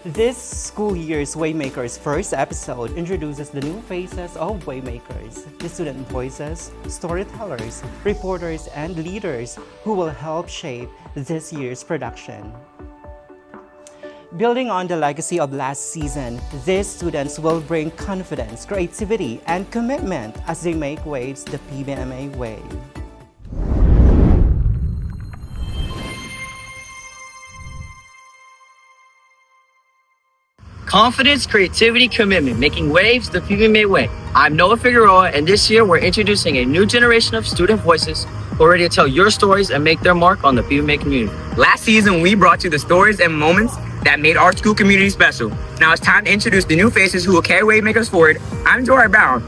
This school year's Waymakers first episode introduces the new faces of Waymakers, the student voices, storytellers, reporters, and leaders who will help shape this year's production. Building on the legacy of last season, these students will bring confidence, creativity, and commitment as they make waves the PBMA way. Confidence, creativity, commitment, making waves the PBMA way. I'm Noah Figueroa, and this year we're introducing a new generation of student voices who are ready to tell your stories and make their mark on the PBMA community. Last season, we brought you the stories and moments that made our school community special. Now it's time to introduce the new faces who will carry Waymakers forward. I'm Joy Brown.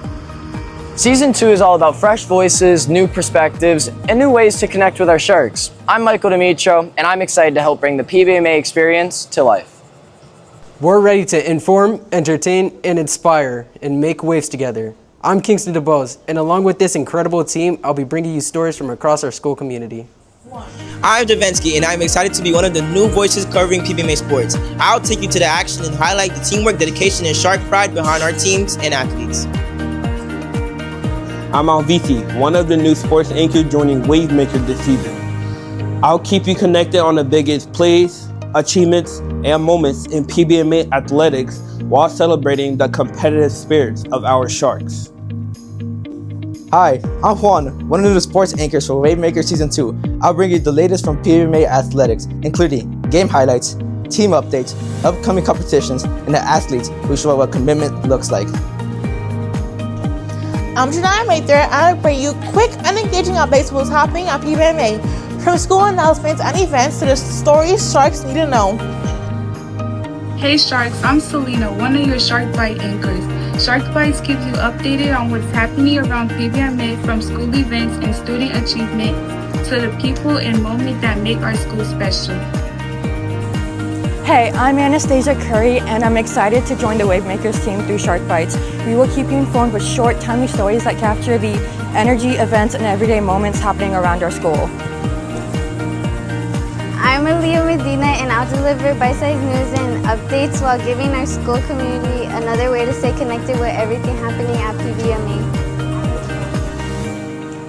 Season 2 is all about fresh voices, new perspectives, and new ways to connect with our Sharks. I'm Michael Dmytrow, and I'm excited to help bring the PBMA experience to life. We're ready to inform, entertain, and inspire, and make waves together. I'm Kingston DeBose, and along with this incredible team, I'll be bringing you stories from across our school community. I'm Javensky, and I'm excited to be one of the new voices covering PBMA sports. I'll take you to the action and highlight the teamwork, dedication, and shark pride behind our teams and athletes. I'm Alviti, one of the new sports anchors joining Waymakers this season. I'll keep you connected on the biggest plays, achievements, and moments in PBMA athletics while celebrating the competitive spirits of our Sharks. Hi, I'm Juan, one of the sports anchors for Waymakers Season 2. I'll bring you the latest from PBMA athletics, including game highlights, team updates, upcoming competitions, and the athletes who show what commitment looks like. I'm Janelle Nelson. I'll bring you quick and engaging updates of what's happening at PBMA, from school announcements and events to the stories Sharks need to know. Hey Sharks, I'm Selena, one of your Shark Bite anchors. Shark Bites keeps you updated on what's happening around PBMA, from school events and student achievement to the people and moments that make our school special. Hey, I'm Anastasia Curry, and I'm excited to join the Wavemakers team through Shark Bites. We will keep you informed with short, timely stories that capture the energy, events, and everyday moments happening around our school. I'm Aaliyah Medina, and I'll deliver bite-sized news and updates while giving our school community another way to stay connected with everything happening at PBMA.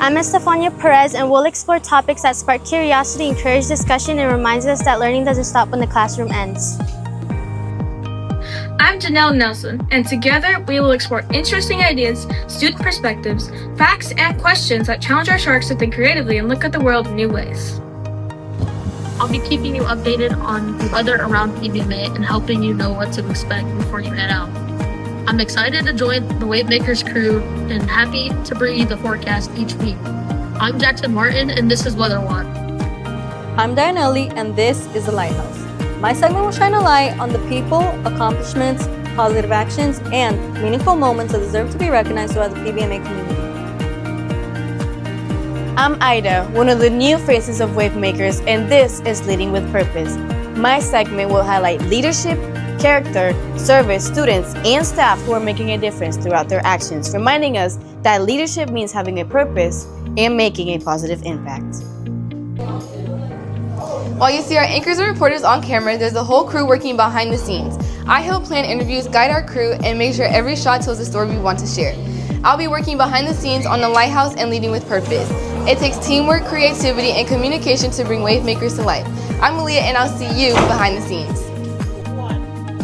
I'm Estefania Perez, and we'll explore topics that spark curiosity, encourage discussion, and reminds us that learning doesn't stop when the classroom ends. I'm Janelle Nelson, and together we will explore interesting ideas, student perspectives, facts, and questions that challenge our Sharks to think creatively and look at the world in new ways. I'll be keeping you updated on the weather around PBMA and helping you know what to expect before you head out. I'm excited to join the Waymakers crew and happy to bring you the forecast each week. I'm Jackson Martin, and this is Weather Watch. I'm Dianelli, and this is The Lighthouse. My segment will shine a light on the people, accomplishments, positive actions, and meaningful moments that deserve to be recognized throughout the PBMA community. I'm Aida, one of the new faces of Wavemakers, and this is Leading with Purpose. My segment will highlight leadership, character, service, students, and staff who are making a difference throughout their actions, reminding us that leadership means having a purpose and making a positive impact. While you see our anchors and reporters on camera, there's a whole crew working behind the scenes. I help plan interviews, guide our crew, and make sure every shot tells the story we want to share. I'll be working behind the scenes on The Lighthouse and Leading with Purpose. It takes teamwork, creativity, and communication to bring Wavemakers to life. I'm Aaliyah, and I'll see you behind the scenes.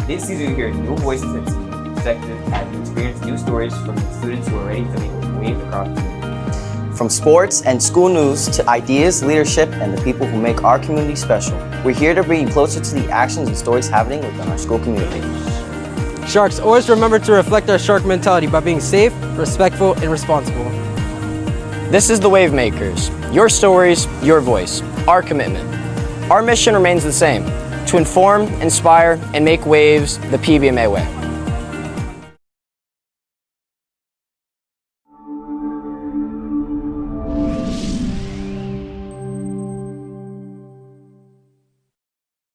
This season we hear new voices and perspectives as we experience new stories from the students who are ready to make waves across the community. From sports and school news to ideas, leadership, and the people who make our community special, we're here to bring you closer to the actions and stories happening within our school community. Sharks, always remember to reflect our Shark mentality by being safe, respectful, and responsible. This is the Wavemakers. Your stories, your voice, our commitment. Our mission remains the same: to inform, inspire, and make waves the PBMA way.